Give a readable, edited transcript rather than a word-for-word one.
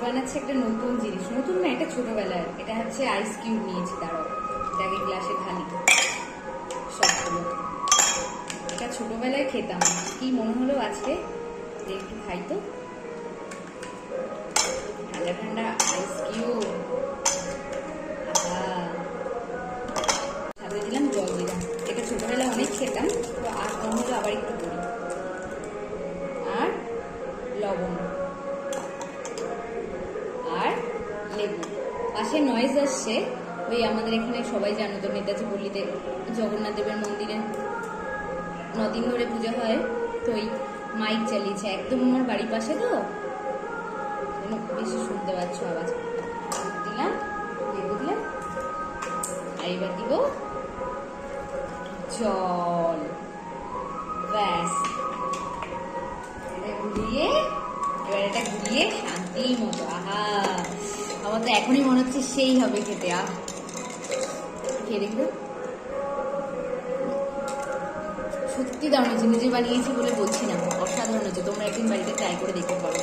বানাচ্ছে একটা নতুন জিনিস, নতুন না, এটা ছোটবেলার। এটা হচ্ছে আইস কিউব নিয়েছি, তারও এটাকে গ্লাসে ঢালি সবগুলো। এটা ছোটবেলায় খেতাম, কি মনে হলো আজকে যে একটু খাই তো। ঠান্ডা ঠান্ডা আইস কিউব, সাথে দিলাম জল দিলাম। এটা ছোটবেলায় অনেক খেতাম, তো আর মনে হলো আবার একটু করি। আর লবণ আর লেবু। পাশে নয়েজ আসছে, ওই আমাদের এখানে সবাই জানো তো, নেতাজি পল্লীতে জগন্নাথ দেবের মন্দিরে 9 দিন ধরে পুজো হয়, তো ওই মাইক চালিয়েছে একদম আমার বাড়ির পাশে, তো বেশি শুনতে পাচ্ছ আওয়াজ। দিলাম, লেবু দিলাম, আর এবার দিব জল। ব্যাস, এটা গুলিয়ে, এবার এটা গুলিয়ে শান্তি মতো। আহা, আমার তো এখনই মনে হচ্ছে সেই হবে খেতে। খেয়ে দেখবে, সত্যি দারুণ হয়েছে। নিজে বানিয়েছি বলে বলছি না, অসাধারণ হয়েছে। তোমরা একদিন বাড়িতে ট্রাই করে দেখতে পারো।